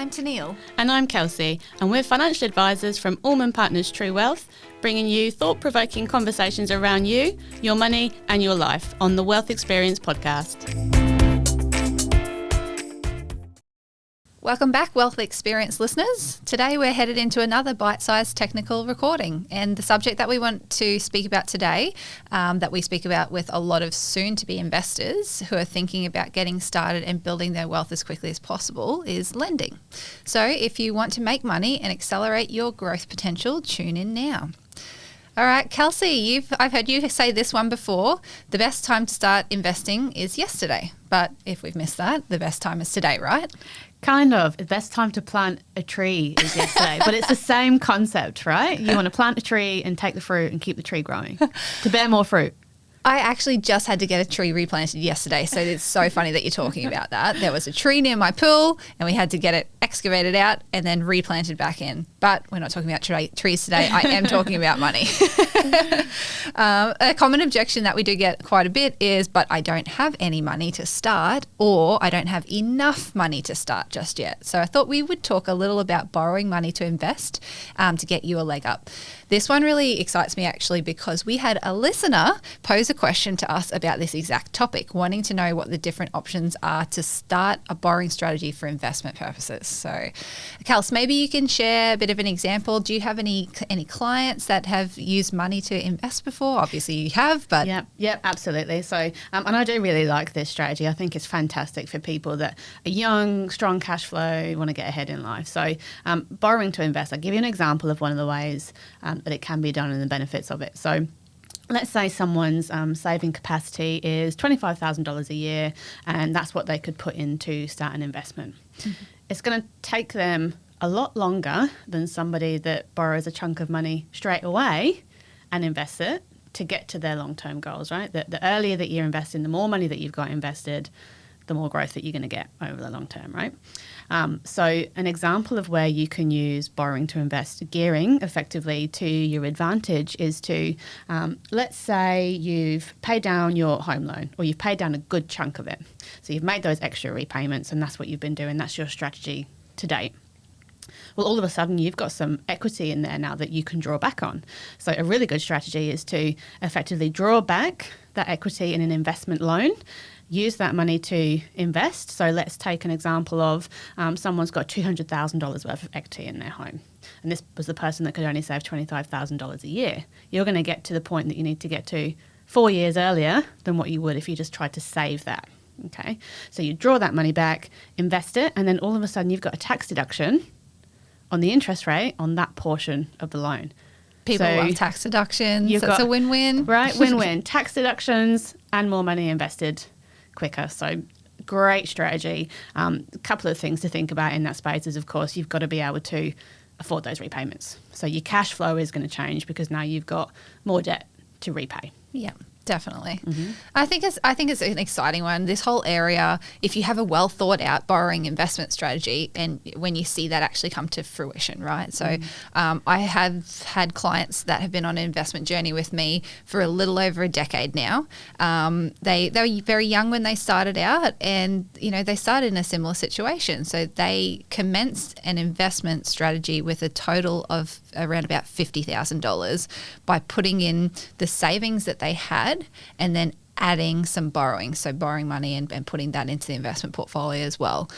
I'm Teneale. And I'm Kelsey, and we're financial advisors from 𝐴𝑙𝑚𝑎𝑛 Partners TrueWealth, bringing you thought-provoking conversations around you, your money and your life on the Wealth Experience podcast. Welcome back, Wealth Experience listeners. Today we're headed into another bite-sized technical recording, and the subject that we want to speak about today, that we speak about with a lot of soon-to-be investors who are thinking about getting started and building their wealth as quickly as possible, is lending. So if you want to make money and accelerate your growth potential, tune in now. All right, Kelsey, I've heard you say this one before. The best time to start investing is yesterday. But if we've missed that, the best time is today, right? Kind of. The best time to plant a tree is yesterday, but it's the same concept, right? You want to plant a tree and take the fruit and keep the tree growing to bear more fruit. I actually just had to get a tree replanted yesterday, so it's so funny that you're talking about that. There was a tree near my pool and we had to get it excavated out and then replanted back in. But we're not talking about trees today. I am talking about money. A common objection that we do get quite a bit is, but I don't have any money to start, or I don't have enough money to start just yet. So I thought we would talk a little about borrowing money to invest to get you a leg up. This one really excites me actually because we had a listener pose a question to us about this exact topic, wanting to know what the different options are to start a borrowing strategy for investment purposes. So, Kels, maybe you can share a bit of an example. Do you have any clients that have used money to invest before? Obviously you have, but... Yeah, absolutely. So, and I do really like this strategy. I think it's fantastic for people that are young, strong cash flow, want to get ahead in life. So, borrowing to invest, I'll give you an example of one of the ways that it can be done and the benefits of it. So let's say someone's saving capacity is $25,000 a year, and that's what they could put in to start an investment. Mm-hmm. It's going to take them a lot longer than somebody that borrows a chunk of money straight away and invests it to get to their long-term goals, right? The earlier that you're investing, the more money that you've got invested, the more growth that you're going to get over the long term, right? So an example of where you can use borrowing to invest, gearing effectively to your advantage is to, let's say you've paid down your home loan, or you've paid down a good chunk of it. So you've made those extra repayments and that's what you've been doing. That's your strategy to date. Well, all of a sudden you've got some equity in there now that you can draw back on. So a really good strategy is to effectively draw back that equity in an investment loan, use that money to invest. So let's take an example of someone's got $200,000 worth of equity in their home. And this was the person that could only save $25,000 a year. You're going to get to the point that you need to get to 4 years earlier than what you would if you just tried to save that. Okay, so you draw that money back, invest it, and then all of a sudden you've got a tax deduction on the interest rate on that portion of the loan. People love tax deductions. It's a win-win. Right, win-win. Tax deductions and more money invested quicker. So great strategy. A couple of things to think about in that space is, of course, you've got to be able to afford those repayments. So your cash flow is going to change because now you've got more debt to repay. Yeah. Definitely. Mm-hmm. I think it's an exciting one. This whole area, if you have a well thought out borrowing investment strategy, and when you see that actually come to fruition, right? So I have had clients that have been on an investment journey with me for a little over a decade now. They were very young when they started out, and they started in a similar situation. So they commenced an investment strategy with a total of around about $50,000 by putting in the savings that they had, and then adding some borrowing, so borrowing money and putting that into the investment portfolio as well.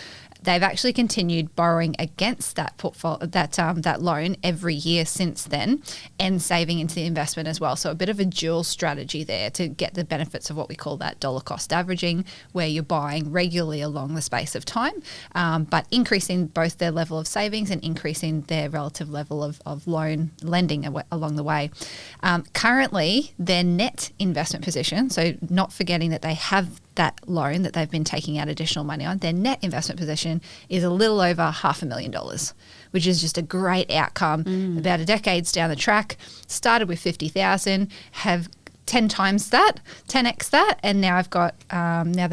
They've actually continued borrowing against that portfolio, that loan every year since then, and saving into the investment as well. So a bit of a dual strategy there to get the benefits of what we call that dollar cost averaging, where you're buying regularly along the space of time, but increasing both their level of savings and increasing their relative level of loan lending along the way. Currently, their net investment position, so not forgetting that they have that loan that they've been taking out additional money on, their net investment position is a little over $500,000, which is just a great outcome. About a decade's down the track, started with 50,000, have 10 times that, 10x that, and now they've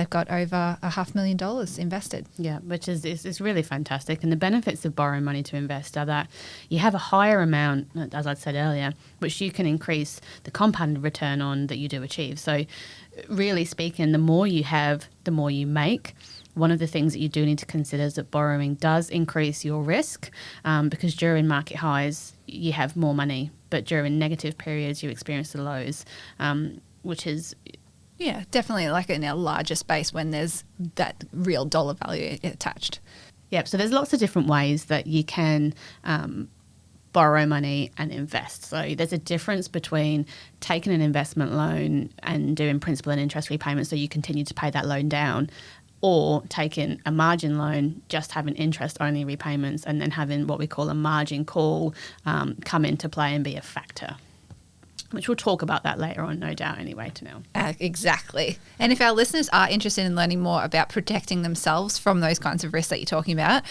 got over $500,000 invested. Yeah, which is really fantastic. And the benefits of borrowing money to invest are that you have a higher amount, as I said earlier, which you can increase the compounded return on that you do achieve. So really speaking, the more you have, the more you make. one of the things that you do need to consider is that borrowing does increase your risk, because during market highs, you have more money, but during negative periods, you experience the lows, which is... Yeah, definitely like in a larger space when there's that real dollar value attached. Yep. So there's lots of different ways that you can borrow money and invest. So there's a difference between taking an investment loan and doing principal and interest repayments so you continue to pay that loan down, or taking a margin loan, just having interest-only repayments, and then having what we call a margin call come into play and be a factor, which we'll talk about that later on, no doubt, anyway, Teneale. Exactly. And if our listeners are interested in learning more about protecting themselves from those kinds of risks that you're talking about,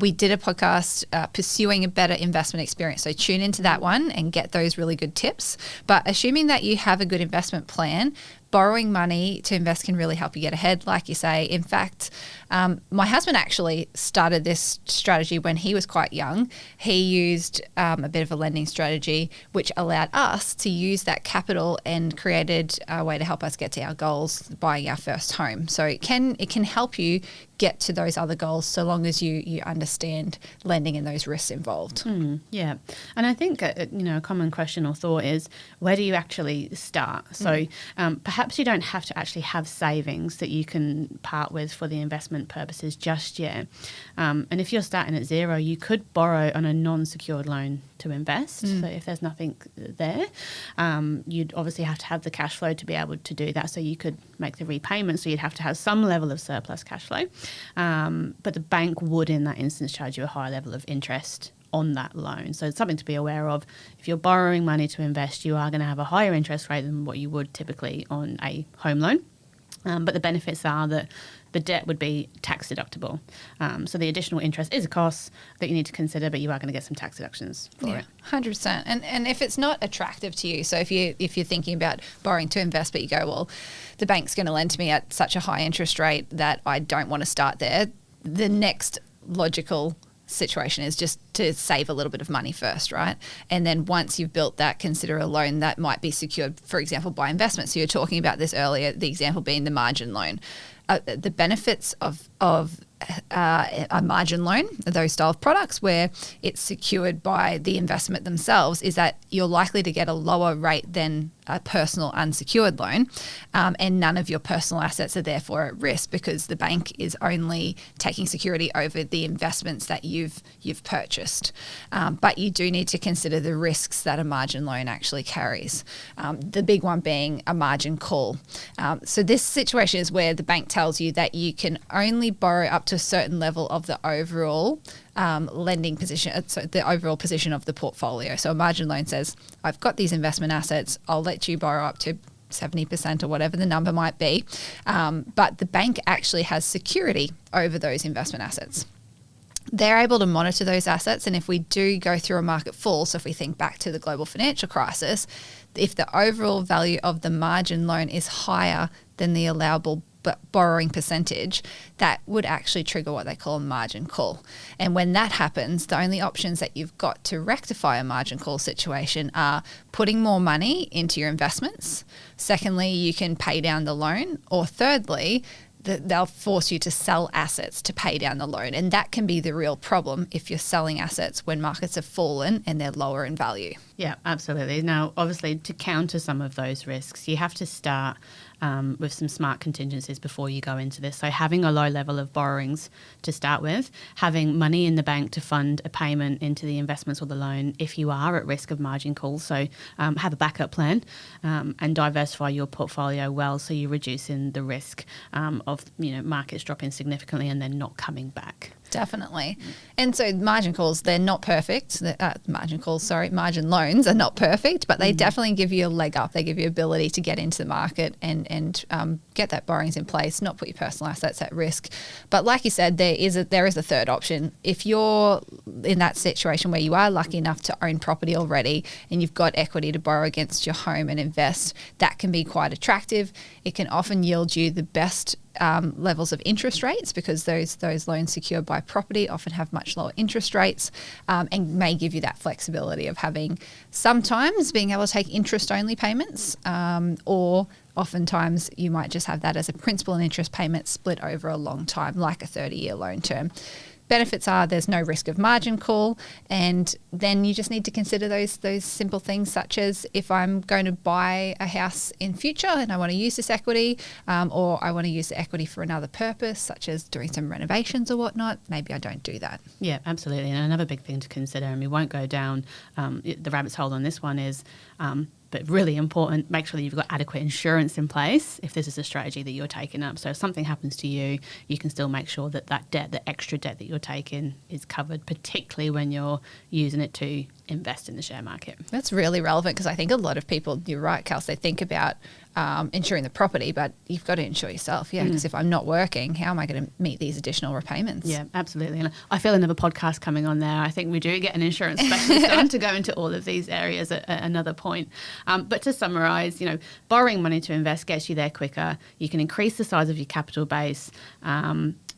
we did a podcast, Pursuing a Better Investment Experience. So tune into that one and get those really good tips. But assuming that you have a good investment plan, borrowing money to invest can really help you get ahead, like you say. In fact, my husband actually started this strategy when he was quite young. He used a bit of a lending strategy, which allowed us to use that capital and created a way to help us get to our goals, buying our first home. So it can help you get to those other goals so long as you understand lending and those risks involved. Yeah. And I think, a common question or thought is, where do you actually start? So perhaps you don't have to actually have savings that you can part with for the investment purposes just yet. And if you're starting at zero, you could borrow on a non-secured loan to invest. So if there's nothing there, you'd obviously have to have the cash flow to be able to do that. So you could make the repayment. So you'd have to have some level of surplus cash flow. But the bank would, in that instance, charge you a higher level of interest on that loan. So it's something to be aware of. If you're borrowing money to invest, you are going to have a higher interest rate than what you would typically on a home loan. But the benefits are that the debt would be tax deductible. So the additional interest is a cost that you need to consider, but you are going to get some tax deductions for it. 100%. And if it's not attractive to you, so if you're thinking about borrowing to invest, but you go, well, the bank's going to lend to me at such a high interest rate that I don't want to start there, the next logical situation is just to save a little bit of money first, right? And then once you've built that, consider a loan that might be secured, for example, by investment. So you're talking about this earlier, the example being the margin loan. The benefits of a margin loan, those style of products where it's secured by the investment themselves, is that you're likely to get a lower rate than a personal unsecured loan, and none of your personal assets are therefore at risk because the bank is only taking security over the investments that you've purchased. But you do need to consider the risks that a margin loan actually carries. The big one being a margin call. So this situation is where the bank tells you that you can only borrow up to a certain level of the overall lending position, so the overall position of the portfolio. So a margin loan says, I've got these investment assets, I'll let you borrow up to 70% or whatever the number might be. But the bank actually has security over those investment assets. They're able to monitor those assets, and if we do go through a market fall, so if we think back to the global financial crisis, if the overall value of the margin loan is higher than the allowable borrowing percentage, that would actually trigger what they call a margin call. And when that happens, the only options that you've got to rectify a margin call situation are putting more money into your investments. Secondly, you can pay down the loan. Or thirdly, they'll force you to sell assets to pay down the loan. And that can be the real problem if you're selling assets when markets have fallen and they're lower in value. Yeah, absolutely. Now, obviously, to counter some of those risks, you have to start with some smart contingencies before you go into this. So having a low level of borrowings to start with, having money in the bank to fund a payment into the investments or the loan if you are at risk of margin calls. So have a backup plan and diversify your portfolio well so you're reducing the risk of markets dropping significantly and then not coming back. Definitely. And so margin calls, they're not perfect. Margin loans are not perfect, but they definitely give you a leg up. They give you ability to get into the market and get that borrowings in place, not put your personal assets at risk. But like you said, there is a third option. If you're in that situation where you are lucky enough to own property already and you've got equity to borrow against your home and invest, that can be quite attractive. It can often yield you the best levels of interest rates because those loans secured by property often have much lower interest rates and may give you that flexibility of having sometimes being able to take interest-only payments or oftentimes you might just have that as a principal and interest payment split over a long time, like a 30-year loan term. Benefits are there's no risk of margin call, and then you just need to consider those simple things, such as if I'm going to buy a house in future and I want to use this equity, or I want to use the equity for another purpose, such as doing some renovations or whatnot, maybe I don't do that. Yeah, absolutely. And another big thing to consider, and we won't go down the rabbit's hole on this one, is but really important, make sure that you've got adequate insurance in place if this is a strategy that you're taking up. So if something happens to you, you can still make sure that that debt, the extra debt that you're taking, is covered, particularly when you're using it to invest in the share market. That's really relevant, because I think a lot of people, you're right, Kels, they think about insuring the property, but you've got to insure yourself, because if I'm not working, how am I going to meet these additional repayments? Yeah, absolutely. And I feel another podcast coming on there. I think we do get an insurance specialist on to go into all of these areas at another point. But to summarise, borrowing money to invest gets you there quicker. You can increase the size of your capital base.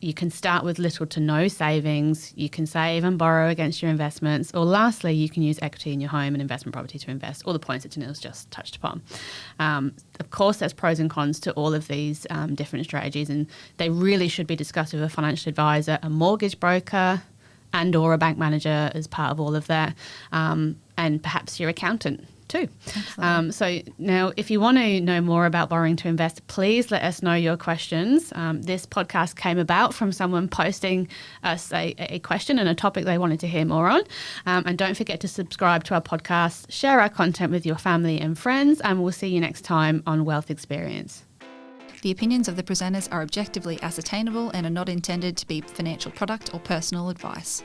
You can start with little to no savings. You can save and borrow against your investments. Or lastly, you can use equity in your home and investment property to invest. All the points that Teneale's just touched upon. Of course, there's pros and cons to all of these different strategies, and they really should be discussed with a financial advisor, a mortgage broker, and or a bank manager as part of all of that, and perhaps your accountant too. So now, if you want to know more about borrowing to invest, please let us know your questions. This podcast came about from someone posting us a question and a topic they wanted to hear more on. And don't forget to subscribe to our podcast, share our content with your family and friends, and we'll see you next time on Wealth Experience. The opinions of the presenters are objectively ascertainable and are not intended to be financial product or personal advice.